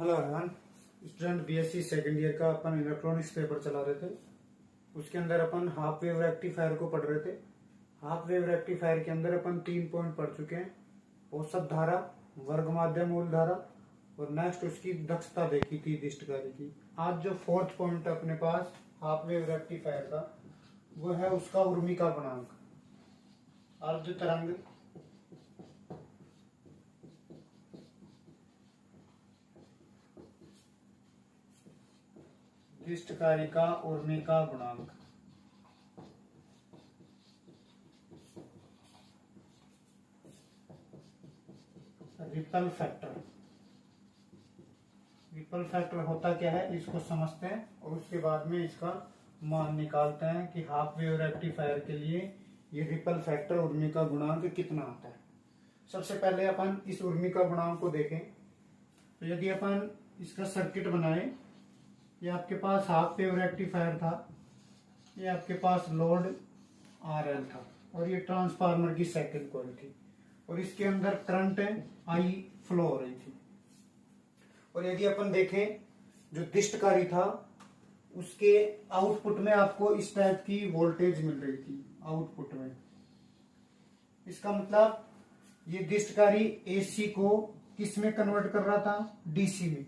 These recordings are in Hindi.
Hello everyone. Student BSc second year का अपन इलेक्ट्रॉनिक्स पेपर चला रहे थे। उसके अंदर अपन हाफ वेव रेक्टिफायर को पढ़ रहे थे। हाफ वेव रेक्टिफायर के अंदर अपन 3 पॉइंट पढ़ चुके हैं। औसत धारा, वर्ग माध्य मूल धारा और नेक्स्ट उसकी दक्षता देखी थी दिष्टकारी की। आज जो 4th पॉइंट अपने पास हाफ वेव रेक्टिफायर का, वो है उसका उर्मिका गुणांक। अर्ध तरंग दिष्टकारी का उर्मिका गुणांक। Ripple factor. रिपल फैक्टर होता क्या है, इसको समझते हैं और उसके बाद में इसका मान निकालते हैं कि हाफ वेव रेक्टिफायर के लिए ये रिपल फैक्टर उर्मिका गुणांक कितना आता है। सबसे पहले अपन इस उर्मिका गुणांक को देखें तो यदि अपन इसका सर्किट बनाए, ये आपके पास हाफ वेव रेक्टिफायर था, ये आपके पास लोड RL था और ये ट्रांसफार्मर की सेकंड कॉइल थी और इसके अंदर करंट I फ्लो हो रही थी। और यदि अपन देखें जो दिष्टकारी था उसके आउटपुट में आपको इस टाइप की वोल्टेज मिल रही थी आउटपुट में। इसका मतलब ये दिष्टकारी AC को किस में कन्वर्ट कर रहा था, DC में,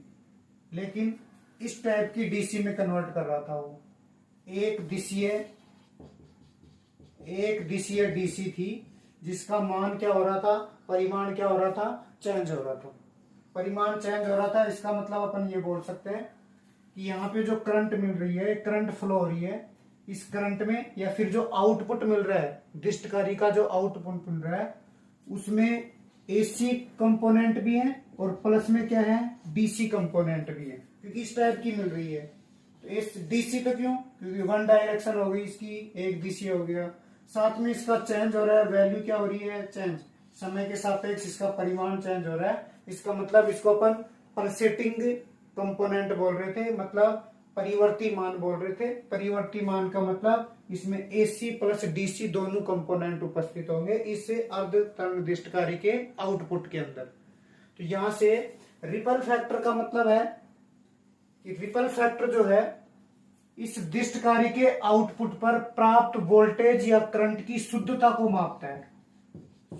लेकिन इस टाइप की DC में कन्वर्ट कर रहा था वो। एक दिशीय DC थी जिसका मान क्या हो रहा था, परिमाण क्या हो रहा था, चेंज हो रहा था। परिमाण चेंज हो रहा था, इसका मतलब अपन ये बोल सकते हैं कि यहाँ पे जो करंट मिल रही है, करंट फ्लो हो रही है, इस करंट में या फिर जो आउटपुट मिल रहा है, दिष्टकारी का जो आउटपुट मिल रहा है उसमें AC कंपोनेंट भी है और प्लस में क्या है, DC कंपोनेंट भी है, क्योंकि इस टाइप की मिल रही है। तो इस DC तो क्यों, क्योंकि वन डायरेक्शन हो गई इसकी, एक दिशीय हो गया, साथ में इसका चेंज हो रहा है, वैल्यू क्या हो रही है, चेंज, समय के सापेक्ष इसका परिमाण चेंज हो रहा है। इसका मतलब इसको अपन पल्सेटिंग कंपोनेंट बोल रहे थे, मतलब परिवर्ती मान बोल रहे थे। परिवर्ती मान का मतलब इसमें AC प्लस DC दोनों कंपोनेंट उपस्थित होंगे इस अर्ध तरंग दिष्टकारी के आउटपुट के अंदर। तो यहां से रिपल फैक्टर का मतलब है कि रिपल फैक्टर जो है इस दिष्टकारी के आउटपुट पर प्राप्त वोल्टेज या करंट की शुद्धता को मापता है।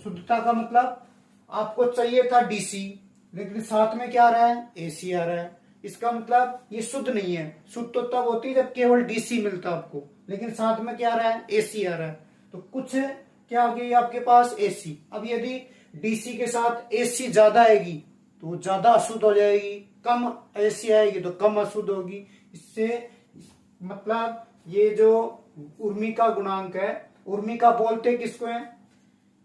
शुद्धता का मतलब आपको चाहिए था DC, लेकिन साथ में क्या आ रहा है, AC आ रहा है। इसका मतलब ये शुद्ध नहीं है। शुद्ध तो तब होती है जब केवल DC मिलता आपको, लेकिन साथ में क्या आ रहा है, AC आ रहा है। तो कुछ क्या आ गई आपके पास, AC। अब यदि DC के साथ AC ज्यादा आएगी तो वो ज्यादा अशुद्ध हो जाएगी, कम AC आएगी तो कम अशुद्ध होगी। इससे मतलब ये जो उर्मिका गुणांक है, उर्मिका बोलते किसको है,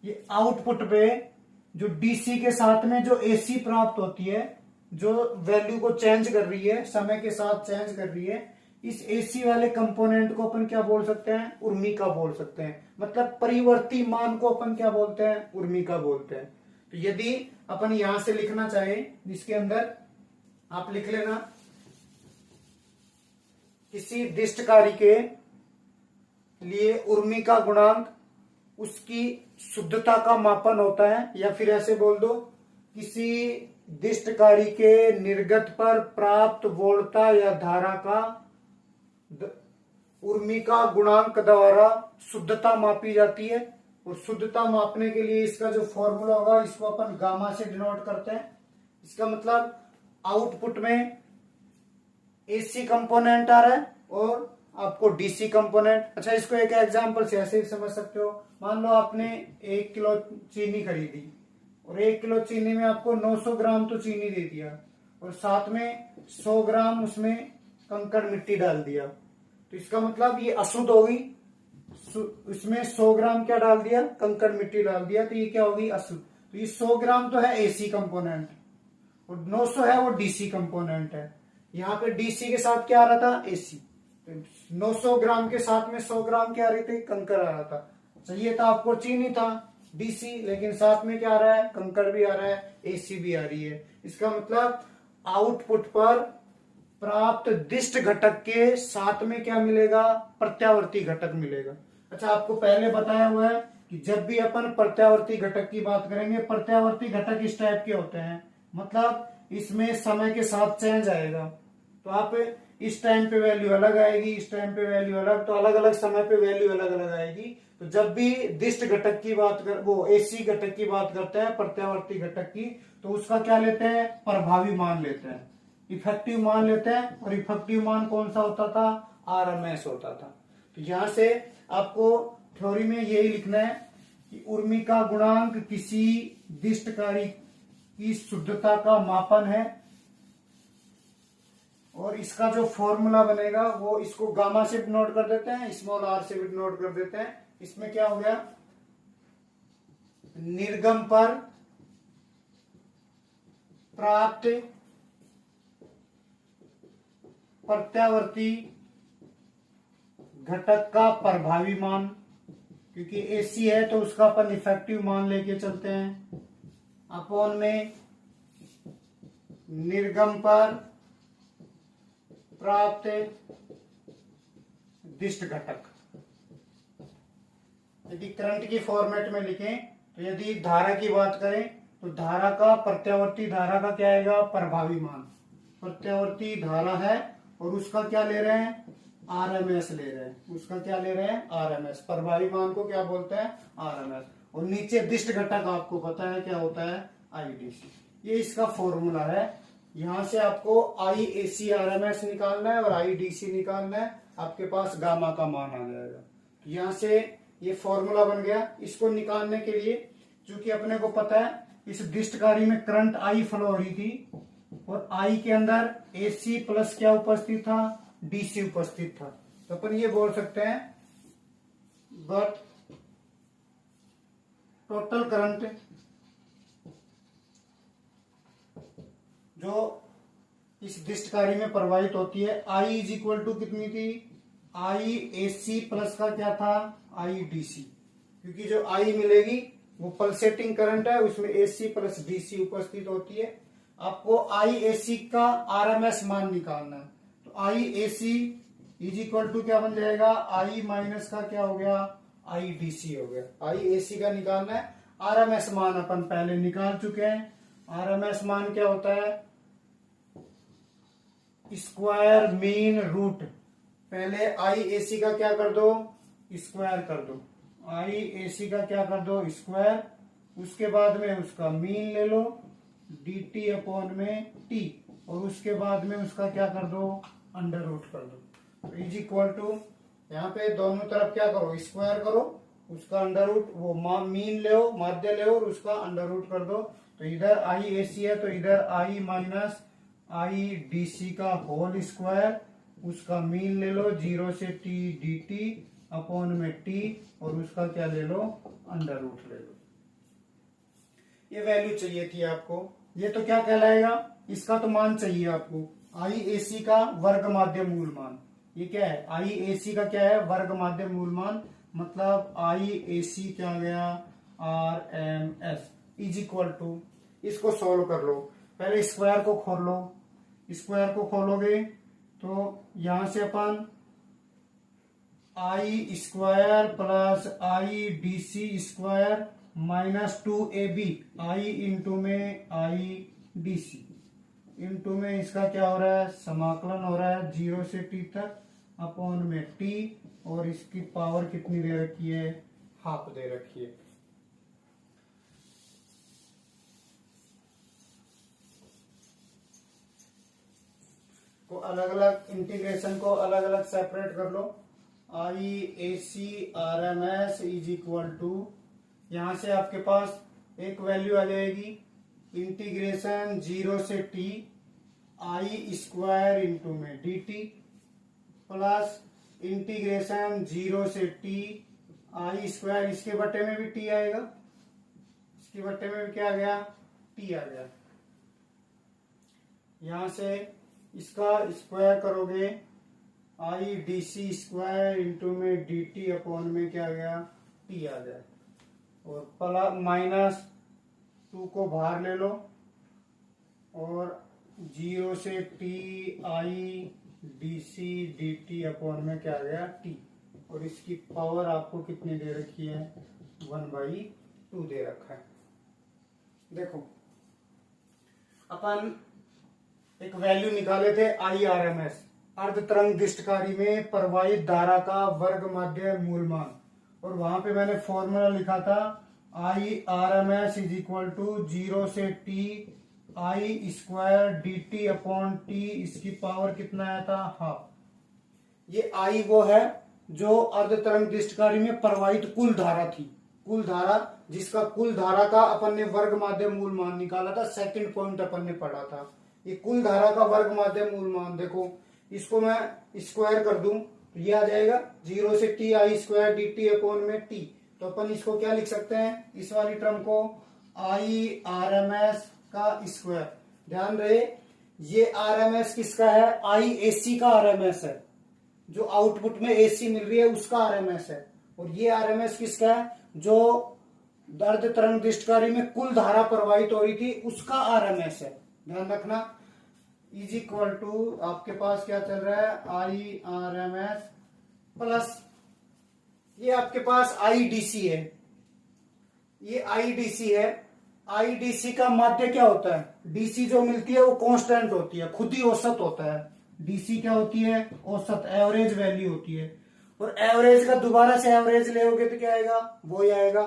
ये आउटपुट पे जो DC के साथ में जो AC प्राप्त होती है, जो वैल्यू को चेंज कर रही है, समय के साथ चेंज कर रही है, इस AC वाले कंपोनेंट को अपन क्या बोल सकते हैं, उर्मिका बोल सकते हैं। मतलब परिवर्ती मान को अपन क्या बोलते हैं, उर्मिका बोलते हैं। तो यदि अपन यहां से लिखना चाहे, इसके अंदर आप लिख लेना, किसी दिष्टकारी के लिए उर्मिका गुणांक उसकी शुद्धता का मापन होता है, या फिर ऐसे बोल दो, किसी दिष्टकारी के निर्गत पर प्राप्त वोल्टता या धारा का उर्मिका गुणांक द्वारा शुद्धता मापी जाती है। और शुद्धता मापने के लिए इसका जो फॉर्मूला होगा, इसको अपन गामा से डिनोट करते हैं। इसका मतलब आउटपुट में AC कंपोनेंट आ रहा है और आपको DC कंपोनेंट। अच्छा, इसको एक एग्जांपल से ऐसे ही समझ सकते हो। मान लो आपने 1 किलो चीनी खरीदी और 1 किलो चीनी में आपको 900 ग्राम तो चीनी दे दिया और साथ में 100 ग्राम उसमें कंकड़ मिट्टी डाल दिया, तो इसका मतलब ये अशुद्ध होगी। इसमें 100 ग्राम क्या डाल दिया, कंकड़ मिट्टी डाल दिया, तो ये क्या होगी, अशुद्ध। तो ये 100 ग्राम तो है AC कंपोनेंट और 900 है वो DC कंपोनेंट है। यहाँ पे DC के साथ क्या आ रहा था, AC। 900 ग्राम के साथ में 100 ग्राम क्या आ रही थी, कंकड़ आ रहा था। चाहिए था आपको चीनी था DC, लेकिन साथ में क्या आ रहा है, कंकड़ भी आ रहा है, AC भी आ रही है। इसका मतलब आउटपुट पर प्राप्त दिष्ट घटक के साथ में क्या मिलेगा, प्रत्यावर्ती घटक मिलेगा। अच्छा, आपको पहले बताया हुआ है कि जब भी अपन प्रत्यावर्ती घटक की बात करेंगे, प्रत्यावर्ती घटक इस टाइप के होते हैं, मतलब इसमें समय के साथ चेंज आएगा। तो आप इस टाइम पे वैल्यू अलग आएगी, इस टाइम पे वैल्यू अलग, तो अलग अलग समय पे वैल्यू अलग अलग आएगी। तो जब भी दिष्ट घटक की बात कर, वो एसी घटक की बात करते हैं, प्रत्यावर्ती घटक की, तो उसका क्या लेते हैं, प्रभावी मान लेते हैं, इफेक्टिव मान लेते हैं। और इफेक्टिव मान कौन सा होता था, आरएमएस होता था। तो यहां से आपको थ्योरी में यही लिखना है कि उर्मी का गुणांक किसी दिष्टकारी की शुद्धता का मापन है, और इसका जो फॉर्मूला बनेगा वो इसको गामा से नोट कर देते हैं, स्मॉल आर से भी नोट कर देते हैं। इसमें क्या हो गया, निर्गम पर प्राप्त प्रत्यावर्ती घटक का प्रभावी मान, क्योंकि एसी है तो उसका अपन इफेक्टिव मान लेके चलते हैं, अपॉन में निर्गम पर प्राप्त दिष्ट घटक। यदि करंट की फॉर्मेट में लिखें तो यदि धारा की बात करें तो धारा का, प्रत्यावर्ती धारा का क्या आएगा, प्रभावी मान। प्रत्यावर्ती धारा है और उसका क्या ले रहे हैं, आरएमएस ले रहे हैं, उसका क्या ले रहे हैं, आरएमएस। प्रभावी मान को क्या बोलते हैं, आरएमएस। और नीचे दिष्ट घटक आपको पता है क्या होता है, आईडीसी। ये इसका फॉर्मूला है। यहां से आपको आईएसी आरएमएस निकालना है और आईडीसी निकालना है, आपके पास गामा का मान आ जाएगा। यहां से ये फॉर्मूला बन गया। इसको निकालने के लिए चूंकि अपने को पता है इस दिष्टकारी में करंट आई फ्लो हो रही थी, और आई के अंदर एसी प्लस क्या उपस्थित था, डीसी उपस्थित था, तो अपन ये बोल सकते हैं बट टोटल करंट जो इस दिष्टकारी में प्रवाहित होती है, आई इज इक्वल टू कितनी थी, आई एसी प्लस का क्या था, आई डीसी। क्योंकि जो आई मिलेगी वो पल्सेटिंग करंट है, उसमें एसी प्लस डीसी उपस्थित होती है। आपको आई एसी का आरएमएस मान निकालना है, तो आई एसी इज इक्वल टू क्या बन जाएगा, आई माइनस का क्या हो गया, आई डीसी हो गया। आई एसी का निकालना है, आरएमएस मान अपन पहले निकाल चुके हैं। आरएमएस मान क्या होता है, स्क्वायर मीन रूट। पहले आई एसी का क्या कर दो, स्क्वायर कर दो, आई एसी का क्या कर दो, स्क्वायर। उसके बाद में उसका मीन ले लो, डी टी अपॉन में टी, और उसके बाद में उसका क्या कर दो, अंडर रूट कर दो। इज इक्वल टू, यहाँ पे दोनों तरफ क्या करो, स्क्वायर करो, उसका अंडर रूट, वो मीन ले, माध्य ले, और उसका अंडर रूट कर दो। तो इधर आई एसी है तो इधर आई माइनस आई डीसी का होल स्क्वायर, उसका मीन ले लो, 0 से टी डी टी अपॉन में टी, और उसका क्या ले लो, अंडर रूट ले लो। ये वैल्यू चाहिए थी आपको। ये तो क्या कहलाएगा, इसका तो मान चाहिए आपको, आई एसी का वर्ग माध्य मूल मान। ये क्या है, आई एसी का क्या है, वर्ग माध्य मूल मान, मतलब आई एसी क्या आ गया, R M S is equal to, इसको सॉल्व कर लो। पहले स्क्वायर को खोल लो, स्क्वायर को खोलोगे तो यहां से अपन आई स्क्वायर प्लस आई डीसी स्क्वायर माइनस 2ab, आई इंटू में आई डीसी, इंटू में इसका क्या हो रहा है, समाकलन हो रहा है 0 से t तक अपॉन में t, और इसकी पावर कितनी दे रखी है, हाफ दे रखी है। को अलग अलग इंटीग्रेशन को अलग अलग सेपरेट कर लो। I A C R M S is equal to, यहां से आपके पास एक वैल्यू आ जाएगी, इंटीग्रेशन 0 से t आई स्क्वायर इंटू में डी टी, प्लस इंटीग्रेशन 0 से t आई स्क्वायर, इसके बट्टे में भी t आएगा, इसके बट्टे में भी क्या आ गया, t आ गया। यहां से इसका स्क्वायर करोगे, I D C square into में डी टी अपॉन में क्या आ गया, टी आ गया, और प्लस माइनस 2 को बाहर ले लो, और 0 से T I D C D T upon में क्या आ गया, टी, और इसकी पावर आपको कितनी दे रखी है, 1/2 दे रखा है। देखो अपन एक वैल्यू निकाले थे IRMS, अर्ध तरंग दृष्टकारी में प्रवाहित धारा का वर्ग माध्य मूलमान, और वहां पे मैंने फॉर्मूला लिखा था IRMS इज इक्वल टू 0 से T I square dt upon T, इसकी पावर कितना आया था, हाफ। ये I वो है जो अर्ध तरंग दृष्टकारी में प्रवाहित कुल धारा थी, कुल धारा, जिसका कुल धारा का अपन ने वर्ग माध्य मूल मान निकाला था, सेकंड पॉइंट अपन ने पढ़ा था। ये कुल धारा का वर्ग माध्य मूल मान, देखो इसको मैं स्क्वायर कर दूं तो ये आ जाएगा 0 से T I square dt upon में T। तो अपन इसको क्या लिख सकते हैं, इस वाली टर्म को IRMS का स्क्वायर। ध्यान रहे ये RMS किसका है, IAC का RMS है, जो आउटपुट में AC मिल रही है उसका RMS है, और ये RMS किसका है, जो अर्ध तरंग दृष्टकारी में कुल धारा प्रवाहित हो रही थी उसका RMS है। ध्यान रखना, इज इक्वल टू आपके पास क्या चल रहा है, IRMS प्लस ये आपके पास IDC है, ये IDC है। IDC का माध्य क्या होता है, DC जो मिलती है वो कांस्टेंट होती है, खुद ही औसत होता है। DC क्या होती है, औसत, एवरेज वैल्यू होती है, और एवरेज का दोबारा से एवरेज लेओगे तो क्या आएगा, वो ही आएगा।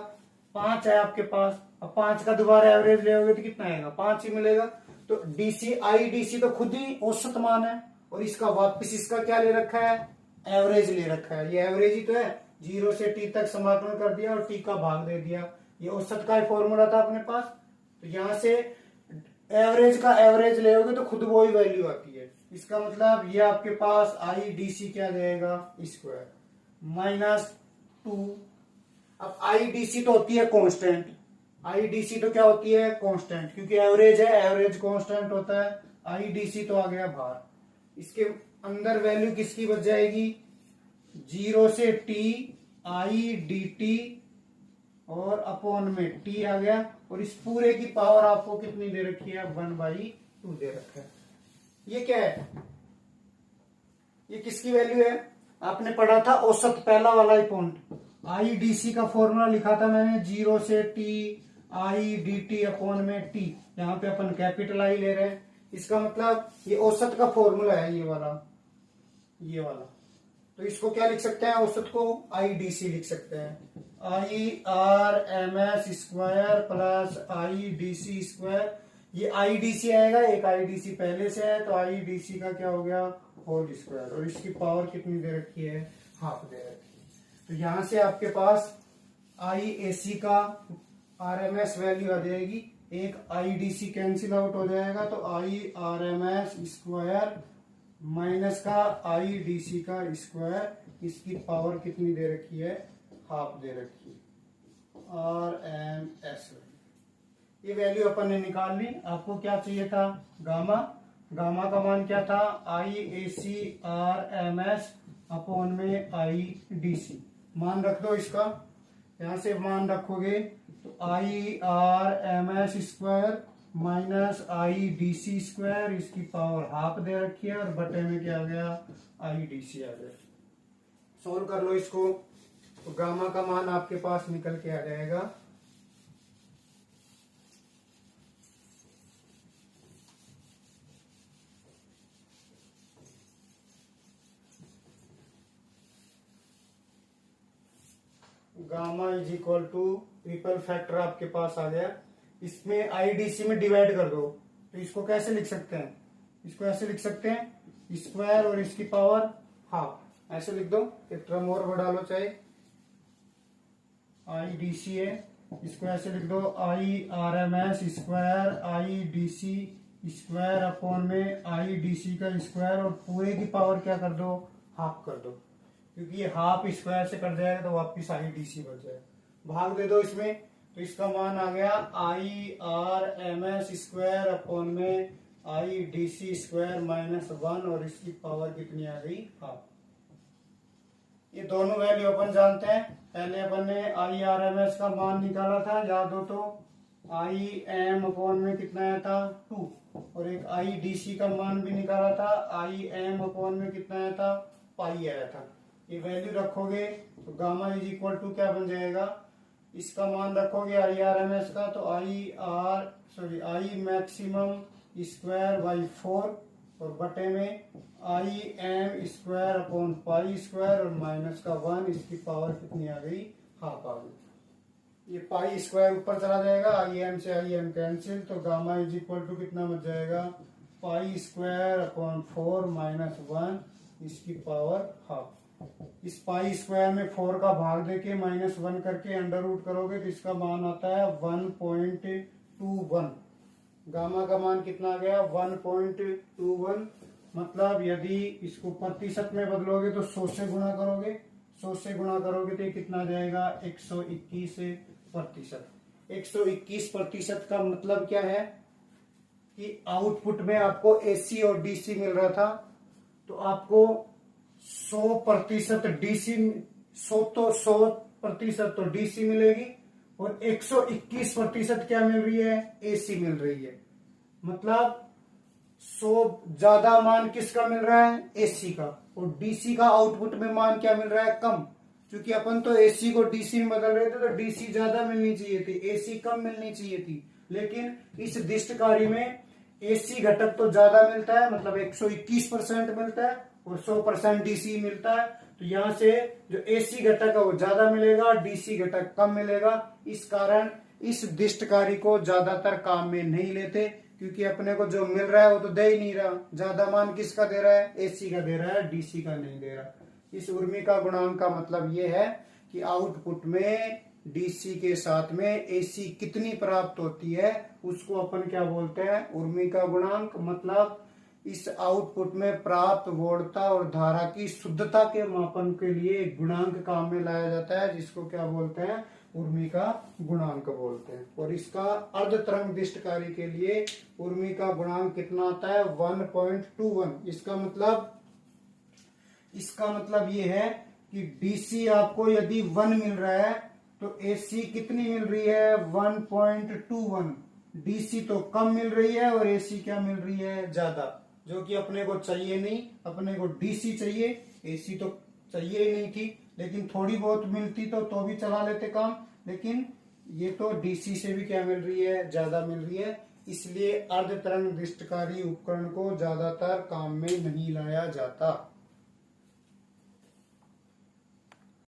5 है आपके पास, अब 5 का दोबारा एवरेज लेओगे तो कितना आएगा, 5 ही मिलेगा। तो DC IDC तो खुद ही औसत मान है, और इसका वापिस इसका क्या ले रखा है, एवरेज ले रखा है। ये एवरेज ही तो है, 0 से T तक समाकलन कर दिया और T का भाग दे दिया, ये औसत का ही फॉर्मूला था अपने पास। तो यहां से एवरेज का एवरेज लेओगे तो खुद वो ही वैल्यू आती है। इसका मतलब ये आपके पास IDC क्या जाएगा, स्क्वायर माइनस 2। अब IDC तो होती है कांस्टेंट, IDC तो क्या होती है, कांस्टेंट, क्योंकि एवरेज है, एवरेज कांस्टेंट होता है। IDC तो आ गया बाहर, इसके अंदर वैल्यू किसकी बच जाएगी, 0 से T I dt और अपॉन में T आ गया, और इस पूरे की पावर आपको कितनी दे रखी है, 1/2 दे रखा है। ये क्या है, ये किसकी वैल्यू है, आपने पढ़ा था औसत, पहला वाला ही पॉइंट। IDC का फॉर्मूला लिखा था मैंने, 0 से T I dt अपॉन में T, यहाँ पे अपन कैपिटल I ले रहे हैं, इसका मतलब ये औसत का फॉर्मूला है, ये वाला, ये वाला। तो इसको क्या लिख सकते हैं, औसत को IDC लिख सकते हैं, IRMS square plus IDC square. ये IDC आएगा, एक IDC पहले से है, तो IDC का क्या हो गया, होल स्क्वायर, और इसकी पावर कितनी दे रखी है, हाफ दे रखी है। तो यहां से आपके पास IAC का RMS वैल्यू आ जाएगी, एक IDC कैंसिल आउट हो जाएगा, तो IRMS स्क्वायर माइनस का IDC का स्क्वायर, इसकी पावर कितनी दे रखी है, हाफ दे रखी है, RMS। ये वैल्यू अपन ने निकाल ली। आपको क्या चाहिए था, गामा, गामा का मान क्या था, IAC RMS अपॉन में IDC। मान रख दो इसका, यहां से मान रखोगे तो IRMS square minus IDC square, इसकी पावर हाफ दे रखी है, और बटे में क्या आ गया, IDC आ गया। सोल्व कर लो इसको, तो गामा का मान आपके पास निकल के आ जाएगा, gamma is equal to triple factor आपके पास आ गया। इसमें IDC में डिवाइड कर दो, तो इसको कैसे लिख सकते हैं, इसको ऐसे लिख सकते हैं, स्क्वायर और इसकी पावर हाफ, ऐसे लिख दो, एक टर्म और बढ़ा लो, चाहे IDC है, इसको ऐसे लिख दो, IRMS square IDC square upon में IDC का स्क्वायर, और पूरे की पावर क्या कर दो, हाफ कर दो, क्योंकि ये हाफ स्क्वायर से कट जाएगा तो वापिस IDC बच जाएगा। भाग दे दो इसमें, तो इसका मान आ गया IRMS स्क्वायर अपॉन में IDC स्क्वायर माइनस 1, और इसकी पावर कितनी आ गई, हाफ। ये दोनों वैल्यू अपन जानते हैं, पहले अपन ने IRMS का मान निकाला था, याद हो तो, IM अपॉन में कितना आया था, 2, और एक IDC का मान भी निकाला था, IM अपॉन में कितना आया था, पाई आया था। ये वैल्यू रखोगे तो गामा इज इक्वल टू क्या बन जाएगा, इसका मान रखोगे IRMS का, तो I मैक्सिमम स्क्वायर बाई 4 और बटे में I am square upon pi square और माइनस का 1, इसकी पावर कितनी आ गई, हाफ आ गई। ये पाई स्क्वायर ऊपर चला जाएगा, आई एम से आई एम कैंसिल, तो गामा इज इक्वल टू कितना बच जाएगा, पाई स्क्वायर अपॉन 4 माइनस 1, इसकी पावर हाफ। इस पाई स्क्वायर में 4 का भाग देके माइनस 1 करके अंडर रूट करोगे तो इसका मान आता है 1.21। गामा का मान कितना आ गया, 1.21। मतलब यदि इसको प्रतिशत में बदलोगे तो 100 से गुणा करोगे, 100 से गुणा करोगे तो ये कितना जाएगा, 121%। 121% का मतलब क्या है कि आउटपुट में आपको एसी और डीसी मिल रहा था, तो आपको 100% डीसी, 100% तो डीसी मिलेगी और 121% क्या मिल रही है, एसी मिल रही है। मतलब 100 ज्यादा मान किसका मिल रहा है, एसी का, और डीसी का आउटपुट में मान क्या मिल रहा है, कम। क्योंकि अपन तो एसी को डीसी में बदल रहे थे तो डीसी ज्यादा मिलनी चाहिए थी, एसी कम मिलनी चाहिए थी। लेकिन इस दिष्ट कार्य में एसी घटक तो ज्यादा मिलता है, मतलब 121% मिलता है और 100% डीसी मिलता है। तो यहां से जो एसी घटक है वो ज्यादा मिलेगा, डीसी घटक कम मिलेगा। इस कारण इस दिष्ट कार्य को ज्यादातर काम में नहीं लेते, क्योंकि अपने को जो मिल रहा है वो तो दे ही नहीं रहा। ज्यादा मान किसका दे रहा है, एसी का दे रहा है, डीसी का नहीं दे रहा। इस उर्मी का गुणांक का मतलब ये है कि आउटपुट में डीसी के साथ में एसी कितनी प्राप्त होती है उसको अपन क्या बोलते हैं, उर्मी का गुणांक। मतलब इस आउटपुट में प्राप्त वोल्टता और धारा की शुद्धता के मापन के लिए एक गुणांक काम में लाया जाता है, जिसको क्या बोलते हैं, उर्मी का गुणांक बोलते हैं। और इसका अर्ध तरंग दिष्ट कार्य के लिए उर्मी का गुणांक कितना आता है, 1.21। इसका मतलब ये है कि डीसी आपको यदि 1 मिल रहा है तो एसी कितनी मिल रही है, 1.21। डीसी तो कम मिल रही है और एसी क्या मिल रही है, ज्यादा, जो कि अपने को चाहिए नहीं। अपने को डीसी चाहिए, एसी तो चाहिए ही नहीं थी, लेकिन थोड़ी बहुत मिलती तो भी चला लेते काम। लेकिन ये तो डीसी से भी क्या मिल रही है, ज्यादा मिल रही है। इसलिए अर्ध तरंग दिष्टकारी उपकरण को ज्यादातर काम में नहीं लाया जाता।